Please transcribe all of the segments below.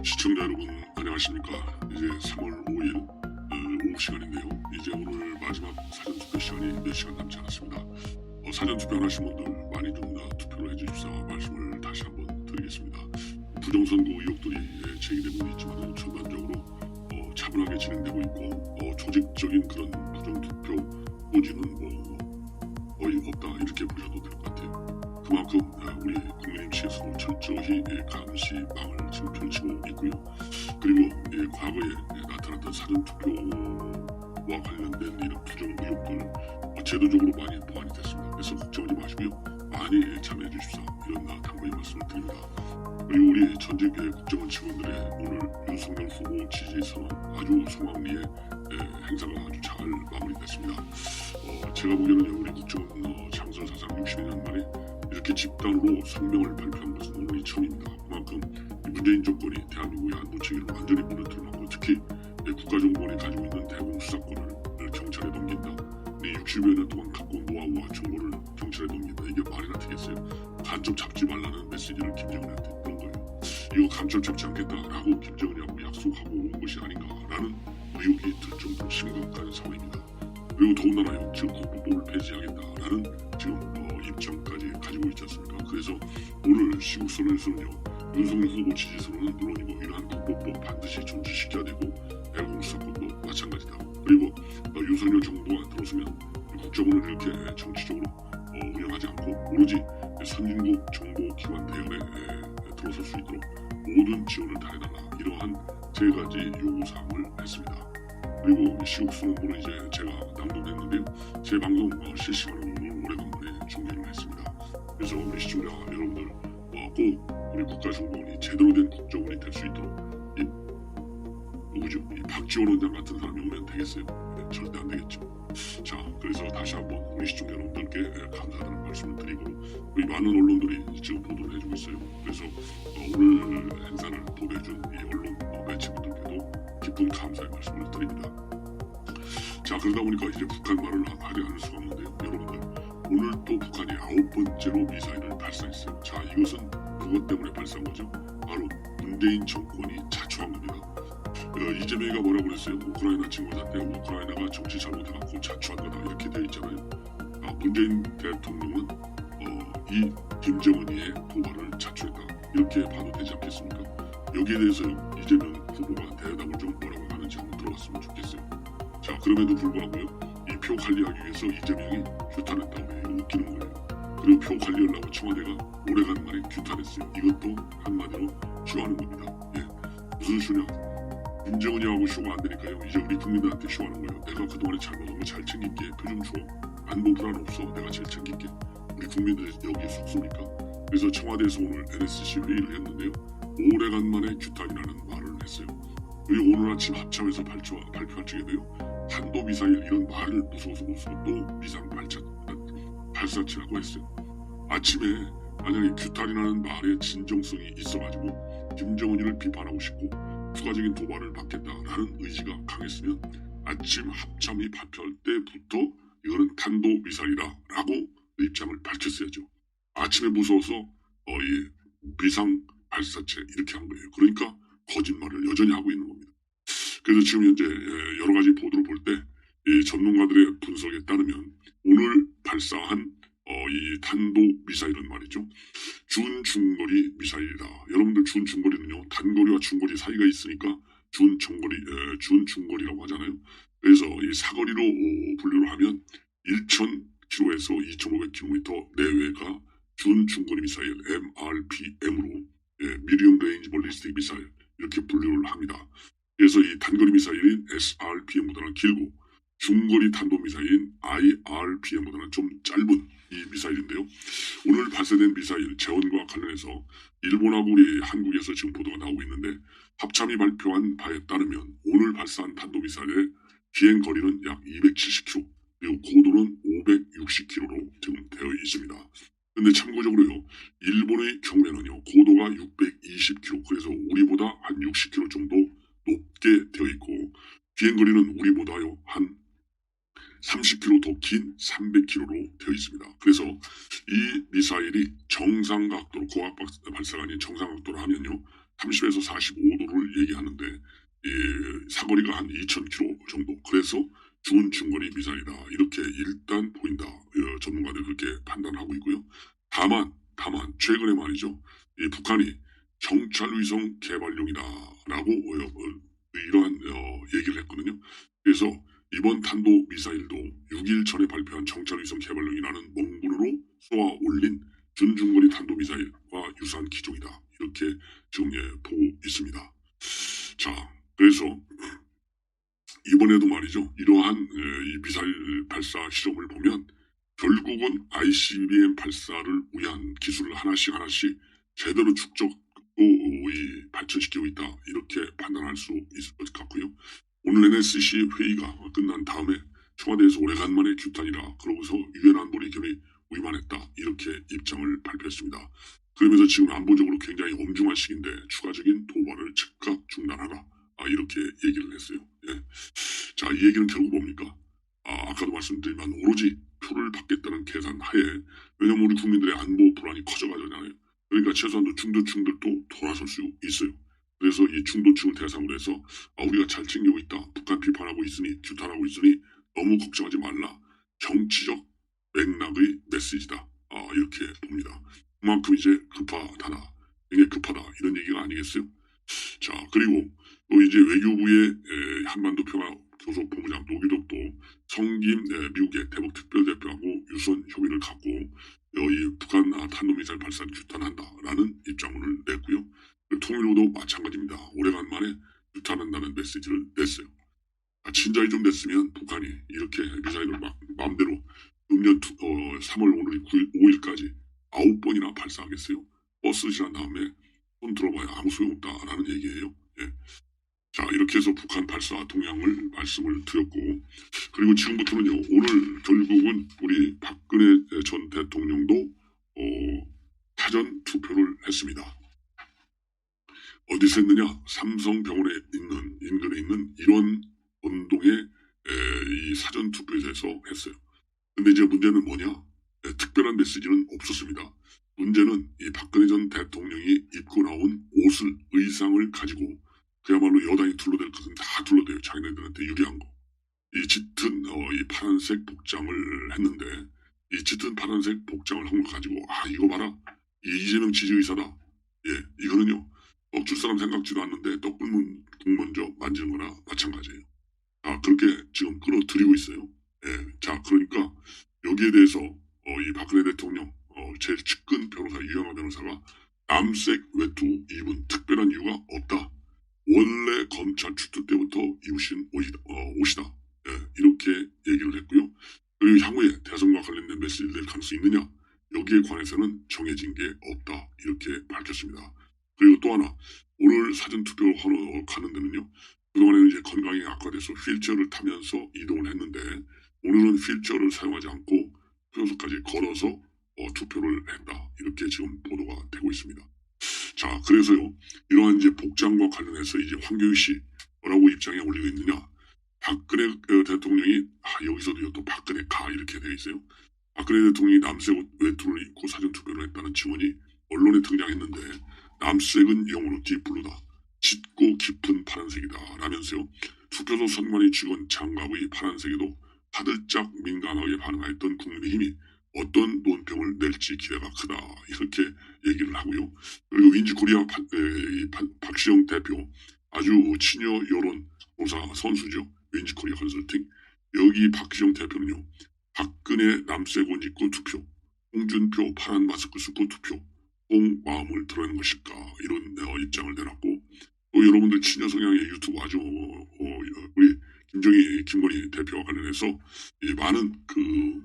시청자 여러분 안녕하십니까. 이제 3월 5일 오후 시간인데요. 이제 오늘 마지막 사전투표 시간이 몇 시간 남지 않았습니다. 사전투표 하신 분들 많이 좀 투표를 해주십사 말씀을 다시 한번 드리겠습니다. 부정선거 의혹들이 제기되고 있지만 전반적으로 차분하게 진행되고 있고 조직적인 그런 부정투표 소지는 거의 없다 이렇게 보셔도 될 것 같아요. 그만큼 우리 국민의힘시에서도 철저히 감시망을 지금 펼치고 있고요. 그리고 과거에 나타났던 사전투표와 관련된 이런 부정 의혹들 제도적으로 많이 보완이 됐습니다. 그래서 걱정하지 마시고요. 많이 참여해 주십사 이런 당부의 말씀을 드립니다. 그리고 우리 전직 국정원 직원들의 오늘 윤석열 후보 지지 선언 아주 성황리에 행사가 아주 잘 마무리됐습니다. 제가 보기에는 우리 국정원 창설 사상 62년 만에 이렇게 집단으로 성명을 발표한 것은 오늘이 처음입니다. 그만큼 문재인 정권이 대한민국의 안보체계를 완전히 무너뜨려놓고 특히 국가정보원이 가지고 있는 대공 수사권을 경찰에 넘긴다. 60여 년 동안 갖고 온 노하우와 정보를 경찰에 넘긴다. 이게 말이나 되겠어요? 간첩 잡지 말라는 메시지를 김정은한테 했던 거예요. 이거 간첩 잡지 않겠다라고 김정은하고 약속하고 온 것이 아닌가라는 의혹이 들 정도로 심각한 상황입니다. 그리고 더군다나요, 지금 국보법을 폐지하겠다라는 지금 입장까지 가지고 있지 않습니까? 그래서 오늘 시국선언에서는요, 윤석열 후보 지지 선언은 물론이고 이러한 국보법 반드시 존중시켜야 되고 대공수사권도 마찬가지다. 그리고 윤석열 정부가 들어서면 국정원을 이렇게 정치적으로 운영하지 않고 오로지 선진국 정보기관 대응에 들어설 수 있도록 모든 지원을 다해달라 이러한 세 가지 요구사항을 했습니다. 그리고 시국선언문은 이제 제가 낭독했는데요. 제 방송 실시간으로 오늘 오래간만에 중계를 했습니다. 그래서 우리 시청자 여러분들 꼭 우리 국가정보원이 제대로 된 국정원이 될 수 있도록 이 박지원 원장 같은 사람이 오면 되겠어요? 절대 안 되겠죠. 자, 그래서 다시 한번 우리 시청자 여러분들께 감사하다는 말씀을 드리고 우리 많은 언론들이 지금 보도를 해주고 있어요. 그래서 오늘 행사를 보도해준 이 언론 매체분들께도 깊은 감사의 말씀을 드립니다. 자, 그러다 보니까 이제 북한 말을 하지 않을 수가 없는데요. 여러분들, 오늘 또 북한이 9번째로 미사일을 발사했어요. 자, 이것은 그것 때문에 발사한 거죠. 바로 문재인 정권이 자초한 겁니다. 이재명이가 뭐라고 그랬어요? 우크라이나 친구들 때 우크라이나가 정치 잘못해갖고 자초한 거다 이렇게 되어 있잖아요. 문재인 대통령은 이 김정은이의 도발을 자초했다 이렇게 봐도 되지 않겠습니까? 여기에 대해서 이재명 후보가 대답을 좀 뭐라고 하는지 한번 들어봤으면 좋겠어요. 자, 그럼에도 불구하고요, 이 표 관리하기 위해서 이재명이 규탄했다고 해요. 이거 웃기는 거예요. 그리고 표 관리하려고 청와대가 오래간만에 규탄했어요. 이것도 한마디로 쇼하는 겁니다. 무슨 쇼냐? 김정은이하고 쇼가 안 되니까요. 이제 우리 국민들한테 쇼하는 거예요. 내가 그동안에 잘못한 거 잘 챙길게. 표 좀 줘. 안보 불안 없어. 내가 제일 챙길게. 우리 국민들이 여기에 속습니까? 그래서 청와대에서 오늘 NSC 회의를 했는데요. 오래간만에 규탄이라는 말을 했어요. 그리고 오늘 아침 합참에서 발표한 쪽에도요. 탄도미사일 이런 말을 무서워서 못 쓰고 또 미상 발사체라고 했어요. 아침에 만약에 규탄이라는 말에 진정성이 있어가지고 김정은이를 비판하고 싶고 추가적인 도발을 받겠다라는 의지가 강했으면 아침 합참이 발표할 때부터 이거는 탄도미사일이다라고 입장을 밝혔어야죠. 아침에 무서워서 비상 발사체 이렇게 한 거예요. 그러니까 거짓말을 여전히 하고 있는 겁니다. 그래서 지금 현재 여러 가지 보도를 볼 때 이 전문가들의 분석에 따르면 오늘 발사한 이 탄도미사일은 말이죠. 준중거리 미사일이다. 여러분들 준중거리는요. 단거리와 중거리 사이가 있으니까 준중거리라고 하잖아요. 그래서 이 사거리로 분류를 하면 1,000km에서 2,500km 내외가 준중거리 미사일 MRBM으로 미디엄 레인지 벌리스틱 미사일 이렇게 분류를 합니다. 그래서 이 단거리 미사일인 SRBM보다는 길고 중거리 탄도미사일인 IRBM보다는 좀 짧은 이 미사일인데요. 오늘 발사된 미사일 재원과 관련해서 일본하고 우리 한국에서 지금 보도가 나오고 있는데 합참이 발표한 바에 따르면 오늘 발사한 탄도미사일의 비행거리는 약 270km 그리고 고도는 560km로 지금 되어 있습니다. 근데 참고적으로요. 일본의 경우에는요. 고도가 620km 그래서 우리보다 한 60km 정도 높게 되어 있고 비행거리는 우리보다요. 한 30km 더 긴 300km로 되어 있습니다. 그래서 이 미사일이 정상각도로 고각 발사가 아닌 정상각도로 하면요. 30에서 45도를 얘기하는데 사거리가 한 2,000km 정도. 그래서 중거리 미사일이다. 이렇게 일단 보인다. 전문가들 그렇게 판단하고 있고요. 다만 최근에 말이죠. 북한이 정찰위성 개발용이다라고 이러한 얘기를 했거든요. 그래서 이번 탄도 미사일도 6일 전에 발표한 정찰위성 개발용이라는 몽군으로 쏘아 올린 준중거리 탄도 미사일과 유사한 기종이다. 이렇게 지금 보고 있습니다. 자, 그래서 이번에도 말이죠. 이러한 이 미사일 발사 실험을 보면 결국은 ICBM 발사를 위한 기술을 하나씩 제대로 축적하고 발전시키고 있다. 이렇게 판단할 수 있을 것 같고요. 오늘 NSC 회의가 끝난 다음에 청와대에서 오래간만에 규탄이라 그러고서 유엔 안보리 결의 위반했다. 이렇게 입장을 발표했습니다. 그러면서 지금 안보적으로 굉장히 엄중한 시기인데 추가적인 도발을 즉각 중단하라. 이렇게 얘기를 했어요. 예. 자, 이 얘기는 결국 뭡니까? 아까도 말씀드리면 오로지 표를 받겠다는 계산 하에, 왜냐면 우리 국민들의 안보 불안이 커져가잖아요. 그러니까 최소한도 중도층들도 돌아설 수 있어요. 그래서 이 중도층을 대상으로 해서 우리가 잘 챙기고 있다. 북한 비판하고 있으니 규탄하고 있으니 너무 걱정하지 말라. 정치적 맥락의 메시지다. 이렇게 봅니다. 그만큼 이제 급하다. 굉장히 급하다. 이런 얘기가 아니겠어요? 자, 그리고 또 이제 외교부의 한반도 평화 교섭 본부장 노규덕도 성김 미국의 대북 특별대표하고 유선 협의를 갖고 이 북한 탄도미사일 발사를 규탄한다라는 입장문을 냈고요. 통일부도 마찬가지입니다. 오래간만에 규탄한다는 메시지를 냈어요. 진작에 좀 냈으면 북한이 이렇게 미사일을 마음대로 음년 3월 오늘 5일까지 9번이나 발사하겠어요? 버스 지난 다음에 손 들어봐야 아무 소용없다라는 얘기예요. 예. 자, 이렇게 해서 북한 발사 동향을 말씀을 드렸고, 그리고 지금부터는요, 오늘 결국은 우리 박근혜 전 대통령도 사전 투표를 했습니다. 어디서 했느냐? 삼성병원에 있는 인근에 있는 일원 운동의 이 사전 투표소에서 했어요. 근데 이제 문제는 뭐냐? 특별한 메시지는 없었습니다. 문제는 이 박근혜 전 대통령이 입고 나온 의상을 가지고 그야말로 여당이 둘러댈 것은 다 둘러대요. 자기네들한테 유리한 거. 이 짙은 이 파란색 복장을 했는데, 이 짙은 파란색 복장을 한 걸 가지고 이거 봐라. 이 이재명 지지의사다. 예, 이거는요. 떡줄 사람 생각지도 않는데 떡 굽는 국 먼저 만지는 거나 마찬가지예요. 그렇게 지금 끌어들이고 있어요. 예, 자, 그러니까 여기에 대해서 이 박근혜 대통령 제일 측근 변호사 유영하 변호사가 남색 외투 입은 특별한 이유가 없다. 원래 검찰 출두 때부터 입으신 옷이다. 예, 이렇게 얘기를 했고요. 그리고 향후에 대선과 관련된 메시지를 낼 가능성이 있느냐? 여기에 관해서는 정해진 게 없다. 이렇게 밝혔습니다. 그리고 또 하나, 오늘 사전투표 가는 데는요. 그동안에는 이제 건강이 악화돼서 휠체어를 타면서 이동을 했는데, 오늘은 휠체어를 사용하지 않고 투표소까지 걸어서 투표를 했다. 이렇게 지금 보도가 되고 있습니다. 자, 그래서요, 이러한 이제 복장과 관련해서 이제 황교익 씨 뭐라고 입장에 올리고 있느냐? 박근혜 대통령이 여기서도요 또 박근혜 가 이렇게 되어 있어요. 박근혜 대통령이 남색 외투를 입고 사전투표를 했다는 증언이 언론에 등장했는데, 남색은 영어로 딥블루다. 짙고 깊은 파란색이다. 라면서요. 투표소 선관위 직원 장갑의 파란색에도 화들짝 민감하게 반응하였던 국민의힘이 어떤 논평을 낼지 기대가 크다. 이렇게 얘기를 하고요. 그리고 윈지코리아 박시영 대표, 아주 친여 여론조사 선수죠. 윈지코리아 컨설팅. 여기 박시영 대표는요. 박근혜 남색 옷 입고 투표, 홍준표 파란 마스크 쓰고 투표, 꼭 마음을 드러내는 것일까? 이런 입장을 내놨고, 또 여러분들 친여 성향의 유튜브 아주 우리 김건희 대표와 관련해서 많은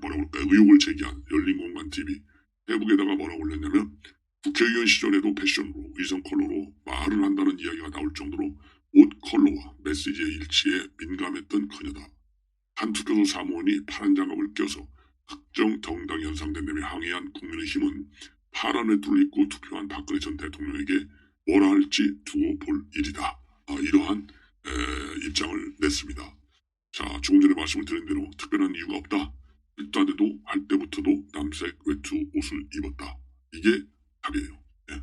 뭐라고 할까요? 의혹을 제기한 열린공간TV 페이북에다가 뭐라고 올렸냐면, 국회의원 시절에도 패션으로 의성 컬러로 말을 한다는 이야기가 나올 정도로 옷 컬러와 메시지의 일치에 민감했던 그녀다. 한 투표소 사무원이 파란 장갑을 껴서 특정 정당 연상된다며 항의한 국민의힘은 파란 외투를 입고 투표한 박근혜 전 대통령에게 뭐라 할지 두고 볼 일이다. 이러한 입장을 냈습니다. 자, 조금 전에 말씀을 드린 대로 특별한 이유가 없다. 일단에도 할 때부터도 남색 외투 옷을 입었다. 이게 답이에요. 예.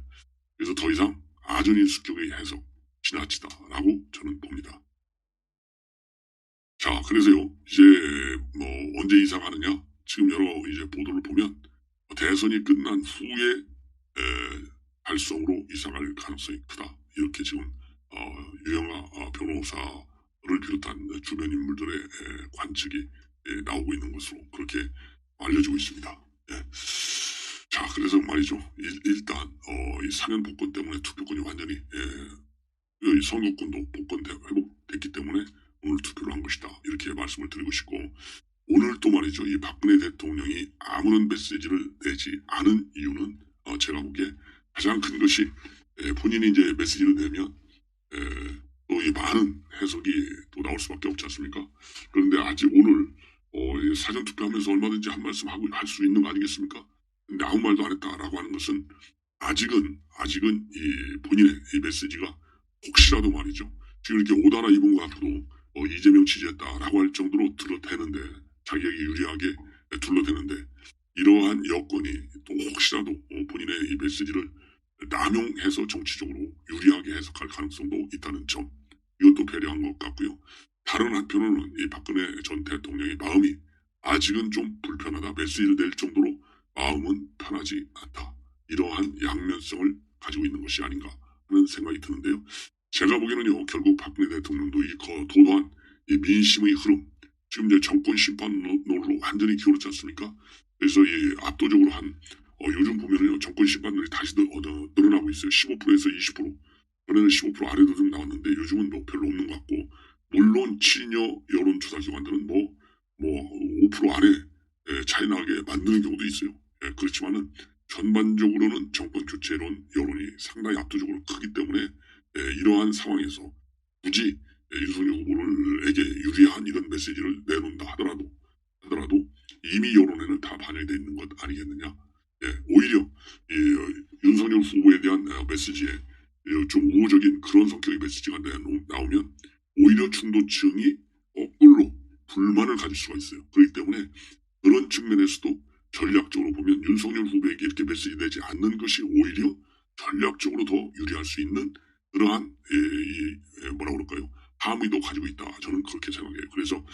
그래서 더 이상 아주 가전인 습격의 해석 지나치다라고 저는 봅니다. 자, 그래서요, 이제 뭐 언제 이사 가느냐? 지금 여러 이제 보도를 보면 대선이 끝난 후에 발송으로 이사 갈 가능성이 크다. 이렇게 지금 유영아 변호사를 비롯한 주변 인물들의 관측이 나오고 있는 것으로 그렇게 알려지고 있습니다. 예. 자, 그래서 말이죠. 일단 이 사면 복권 때문에 투표권이 완전히 이 선거권도 복권 회복됐기 때문에 오늘 투표를 한 것이다. 이렇게 말씀을 드리고 싶고, 오늘 또 말이죠. 이 박근혜 대통령이 아무런 메시지를 내지 않은 이유는 제가 보기에 가장 큰 것이 본인이 이제 메시지를 내면 또 이 많은 해석이 또 나올 수밖에 없지 않습니까? 그런데 아직 오늘 사전 투표하면서 얼마든지 한 말씀 하고 할 수 있는 거 아니겠습니까? 근데 아무 말도 안 했다라고 하는 것은 아직은 이 본인의 이 메시지가 혹시라도 말이죠. 지금 이렇게 오다나 입은 것 같아도 이재명 지지했다라고 할 정도로 둘러대는데, 자기에게 유리하게 둘러대는데, 이러한 여건이 또 혹시라도 본인의 이 메시지를 남용해서 정치적으로 유리하게 해석할 가능성도 있다는 점, 이것도 배려한 것 같고요. 다른 한편으로는 이 박근혜 전 대통령의 마음이 아직은 좀 불편하다, 메시지를 낼 정도로 마음은 편하지 않다, 이러한 양면성을 가지고 있는 것이 아닌가 하는 생각이 드는데요. 제가 보기에는요, 결국 박근혜 대통령도 이 도도한 이 민심의 흐름, 지금 이제 정권 심판론으로 완전히 기울었지 않습니까? 그래서 이 압도적으로 요즘 보면은요, 정권 심판론이 다시 늘어나고 있어요. 15%에서 20%. 전에는 15% 아래도 좀 나왔는데 요즘은 뭐 별로 없는 것 같고, 물론 친여 여론조사 기관들은 뭐 5% 아래 차이 나게 만드는 경우도 있어요. 그렇지만은 전반적으로는 정권 교체론 여론이 상당히 압도적으로 크기 때문에 이러한 상황에서 굳이 윤석열 후보에게 유리한 이런 메시지를 내놓는다 하더라도 이미 여론에는 다 반영되어 있는 것 아니겠느냐. 오히려 윤석열 후보에 대한 메시지에 좀 우호적인 그런 성격의 메시지가 나오면 오히려 중도층이 거꾸로 불만을 가질 수가 있어요. 그렇기 때문에 그런 측면에서도 전략적으로 보면 윤석열 후보에게 이렇게 메시지 내지 않는 것이 오히려 전략적으로 더 유리할 수 있는 그러한 뭐라 그럴까요? 함의도 가지고 있다. 저는 그렇게 생각해요. 그래서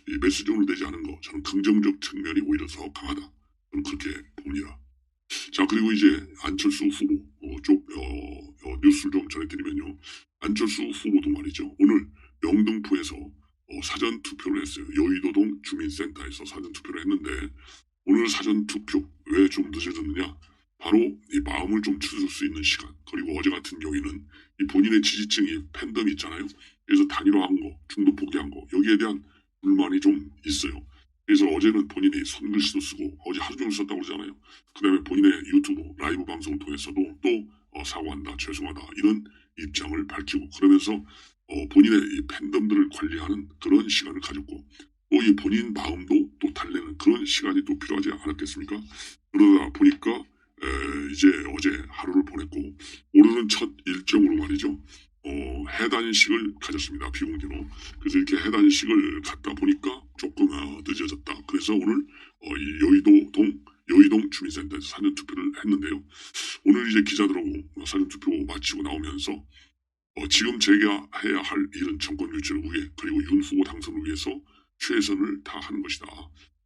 이 메시지로 내지 않은 거, 저는 긍정적 측면이 오히려 더 강하다. 저는 그렇게 봅니다. 자, 그리고 이제 안철수 후보 쪽 뉴스를 좀 전해드리면요. 안철수 후보도 말이죠. 오늘 영등포에서 사전 투표를 했어요. 여의도동 주민센터에서 사전 투표를 했는데, 오늘 사전 투표 왜 좀 늦어졌느냐? 바로 이 마음을 좀 추스를 수 있는 시간, 그리고 어제 같은 경우에는 이 본인의 지지층이 팬덤이 있잖아요. 그래서 단일화한 거, 중도 포기한 거, 여기에 대한 불만이 좀 있어요. 그래서 어제는 본인이 손글씨도 쓰고, 어제 하루 종일 썼다고 그러잖아요. 그 다음에 본인의 유튜브 라이브 방송을 통해서도 또 사과한다, 죄송하다, 이런 입장을 밝히고, 그러면서 본인의 이 팬덤들을 관리하는 그런 시간을 가졌고, 또 이 본인 마음도 또 달래는 그런 시간이 또 필요하지 않았겠습니까? 그러다 보니까 이제 어제 하루를 보냈고, 오늘은 첫 일정으로 말이죠. 해단식을 가졌습니다. 비공개로. 그래서 이렇게 해단식을 갖다 보니까 조금 늦어졌다. 그래서 오늘 이 여의동 주민센터에서 사전투표를 했는데요. 오늘 이제 기자들하고 사전투표 마치고 나오면서 지금 제가 해야 할 일은 정권 교체를 위해, 그리고 윤 후보 당선을 위해서 최선을 다하는 것이다.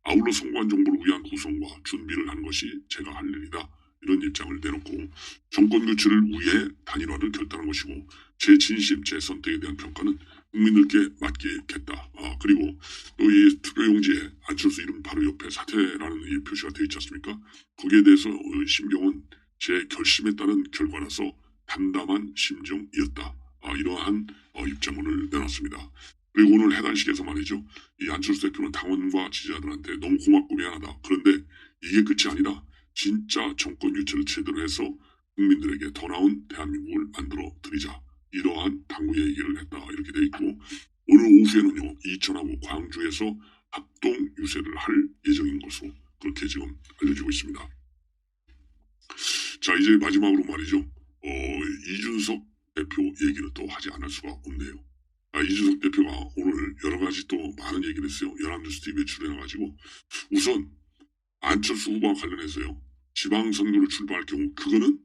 아울러 선거안 정보를 위한 구성과 준비를 하는 것이 제가 할 일이다. 이런 입장을 내놓고, 정권 교체를 위해 단일화를 결단한 것이고, 제 진심, 제 선택에 대한 평가는 국민들께 맡기겠다. 그리고 또 이 투표용지에 안철수 이름 바로 옆에 사퇴라는 이 표시가 되어 있지 않습니까? 거기에 대해서 심경은 제 결심에 따른 결과라서 담담한 심정이었다. 이러한 입장문을 내놨습니다. 그리고 오늘 해단식에서 말이죠. 이 안철수 대표는 당원과 지지자들한테 너무 고맙고 미안하다. 그런데 이게 끝이 아니라 진짜 정권 교체를 제대로 해서 국민들에게 더 나은 대한민국을 만들어 드리자. 이러한 당부의 얘기를 했다. 이렇게 돼 있고, 오늘 오후에는요, 이천하고 광주에서 합동 유세를 할 예정인 것으로 그렇게 지금 알려지고 있습니다. 자, 이제 마지막으로 말이죠. 이준석 대표 얘기를 또 하지 않을 수가 없네요. 이준석 대표가 오늘 여러 가지 또 많은 얘기를 했어요. 연합뉴스TV에 출연해가지고, 우선 안철수 후보와 관련해서요, 지방선거를 출마할 경우 그거는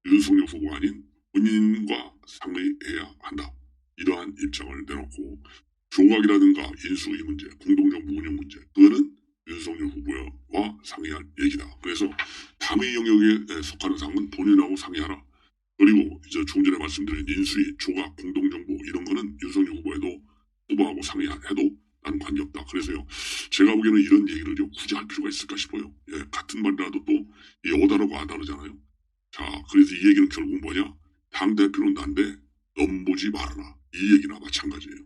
윤석열 후보가 아닌 본인과 상의해야 한다. 이러한 입장을 내놓고 조각이라든가 인수위 문제, 공동정부 운영 문제, 그거는 윤석열 후보와 상의할 얘기다. 그래서 당의 영역에 속하는 사항은 본인하고 상의하라. 그리고 이제 조금 전에 말씀드린 인수위, 조각, 공동정부 이런 거는 윤석열 후보하고 상의해도 나는 관계없다. 그래서요, 제가 보기에는 이런 얘기를 굳이 할 필요가 있을까 싶어요. 예, 같은 말이라도 또 어다르고 아다르잖아요. 자, 그래서 이 얘기는 결국 뭐냐? 당대표는 난데 넘보지 말아라. 이 얘기나 마찬가지예요.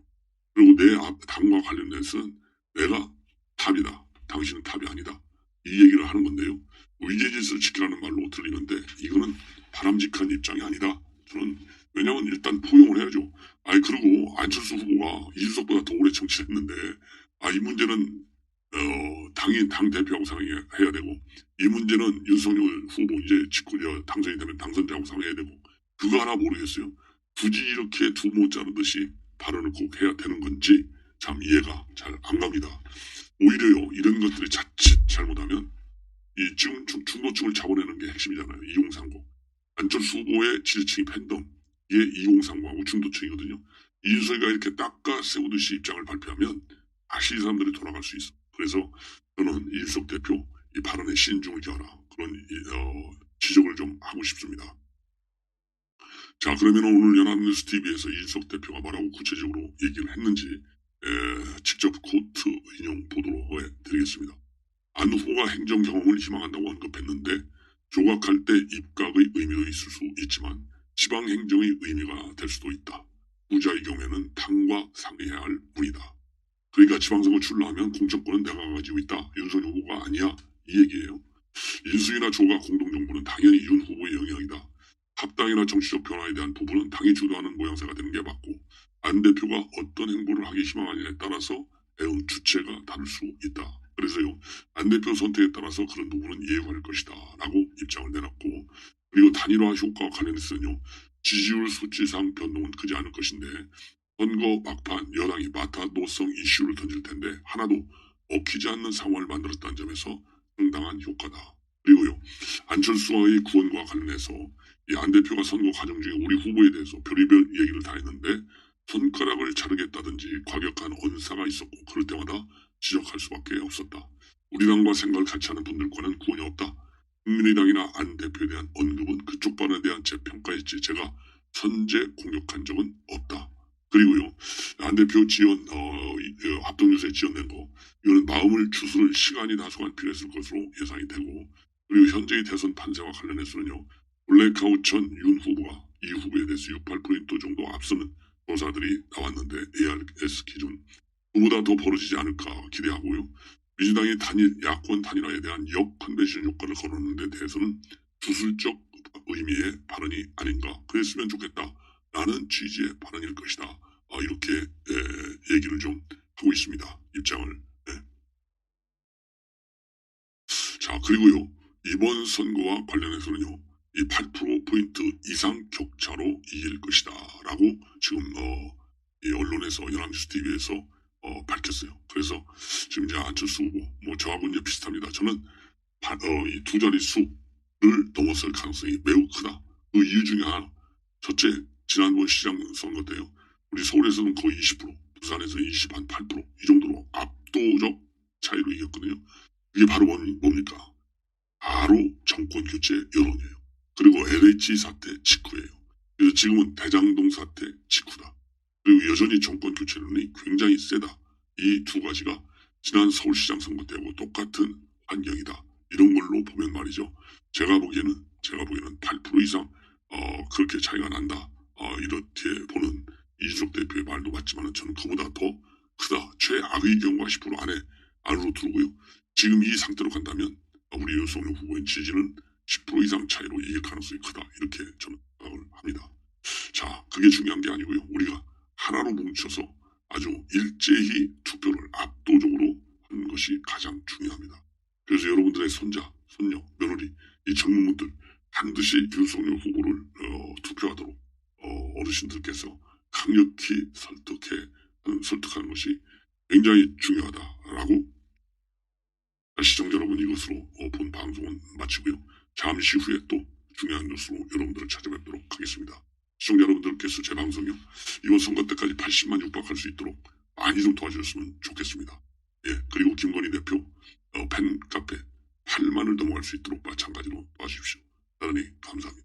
그리고 내 당과 관련해서는 내가 탑이다. 당신은 탑이 아니다. 이 얘기를 하는 건데요. 위계질서를 지키라는 말로 들리는데 이거는 바람직한 입장이 아니다. 저는 왜냐면 일단 포용을 해야죠. 아니 그리고 안철수 후보가 이준석보다 더 오래 정치했는데 이 문제는 당 대표하고 상의해야 되고 이 문제는 윤석열 후보 이제 당선이 되면 당선자하고 상의해야 되고 그거 하나 모르겠어요. 굳이 이렇게 두 못 자르듯이 발언을 꼭 해야 되는 건지 참 이해가 잘 안 갑니다. 오히려요 이런 것들이 자칫 잘못하면 이 지금 중도층을 잡아내는 게 핵심이잖아요. 2030. 안철수 후보의 지지층이 팬덤. 이게 2030하고 중도층이거든요. 이준석이가 이렇게 닦아 세우듯이 입장을 발표하면 다시 이 사람들이 돌아갈 수 있어. 그래서 저는 이준석 대표 이 발언에 신중을 기하라. 그런 지적을 좀 하고 싶습니다. 자, 그러면 오늘 연합뉴스TV에서 이준석 대표가 뭐라고 구체적으로 얘기를 했는지 직접 코트 인용 보도록 해드리겠습니다. 안 후보가 행정 경험을 희망한다고 언급했는데 조각할 때 입각의 의미도 있을 수 있지만 지방 행정의 의미가 될 수도 있다. 후자의 경우에는 당과 상의해야 할 문이다. 그러니까 지방선거 출마하면 공천권은 내가 가지고 있다. 윤석열 후보가 아니야. 이 얘기예요. 인수위나 조각 공동정부는 당연히 윤 후보의 영역이다. 합당이나 정치적 변화에 대한 부분은 당이 주도하는 모양새가 되는 게 맞고 안 대표가 어떤 행보를 하기 희망하느냐에 따라서 애용 주체가 다를 수 있다. 그래서요 안 대표 선택에 따라서 그런 부분은 예우할 것이다 라고 입장을 내놨고 그리고 단일화 효과와 관련해서는요 지지율 수치상 변동은 크지 않을 것인데 선거 막판 여당이 마타도성 이슈를 던질 텐데 하나도 먹히지 않는 상황을 만들었다는 점에서 상당한 효과다. 그리고요 안철수와의 구원과 관련해서 이 안 대표가 선거 과정 중에 우리 후보에 대해서 별의별 얘기를 다 했는데 손가락을 자르겠다든지 과격한 언사가 있었고 그럴 때마다 지적할 수밖에 없었다. 우리 당과 생각을 같이 하는 분들과는 구원이 없다. 국민의당이나 안 대표에 대한 언급은 그쪽 발언에 대한 제 평가였지 제가 선제 공격한 적은 없다. 그리고요 안 대표 지원 합동유세 지원된 거 이거는 마음을 추스를 시간이 다소간 필요했을 것으로 예상이 되고 그리고 현재의 대선 판세와 관련해서는요 블랙아웃 전 윤 후보가 이 후보에 대해서 68% 정도 앞서는 조사들이 나왔는데 ARS 기준 그보다 더 벌어지지 않을까 기대하고요. 민주당이 야권 단일화에 대한 역컨벤션 효과를 거론하는 데 대해서는 주술적 의미의 발언이 아닌가 그랬으면 좋겠다 라는 취지의 발언일 것이다. 이렇게 얘기를 좀 하고 있습니다. 입장을. 자 그리고요 이번 선거와 관련해서는요 이 8%포인트 이상 격차로 이길 것이다 라고 지금 이 언론에서 연합뉴스TV에서 밝혔어요. 그래서 지금 이제 안철수 후보 저하고 이제 비슷합니다. 저는 이 두 자릿수를 넘어설 가능성이 매우 크다. 그 이유 중에 하나 첫째 지난번 시장 선거 때요 우리 서울에서는 거의 20% 부산에서 28% 이 정도로 압도적 차이로 이겼거든요. 이게 바로 뭡니까? 바로 정권 교체 여론이에요. 그리고 LH 사태 직후예요. 그래서 지금은 대장동 사태 직후다. 그리고 여전히 정권 교체론이 굉장히 세다. 이 두 가지가 지난 서울시장 선거 때하고 똑같은 환경이다. 이런 걸로 보면 말이죠. 제가 보기에는 8% 이상 그렇게 차이가 난다. 이렇게 보는 이준석 대표의 말도 맞지만 저는 그보다 더 크다. 최악의 경우가 10% 안으로 들고요. 지금 이 상태로 간다면 우리 윤석열 후보의 지지는 10% 이상 차이로 이길 가능성이 크다. 이렇게 저는 생각을 합니다. 자, 그게 중요한 게 아니고요. 우리가 하나로 뭉쳐서 아주 일제히 투표를 압도적으로 하는 것이 가장 중요합니다. 그래서 여러분들의 손자, 손녀, 며느리, 이 젊은분들 반드시 윤석열 후보를 투표하도록 어르신들께서 강력히 설득하는 것이 굉장히 중요하다라고 시청자 여러분 이것으로 본 방송은 마치고요. 잠시 후에 또 중요한 뉴스로 여러분들을 찾아뵙도록 하겠습니다. 시청자 여러분들께서 제 방송이요. 이번 선거 때까지 80만 육박할 수 있도록 많이 좀 도와주셨으면 좋겠습니다. 예, 그리고 김건희 대표 팬카페 8만을 넘어갈 수 있도록 마찬가지로 도와주십시오. 대단히 감사합니다.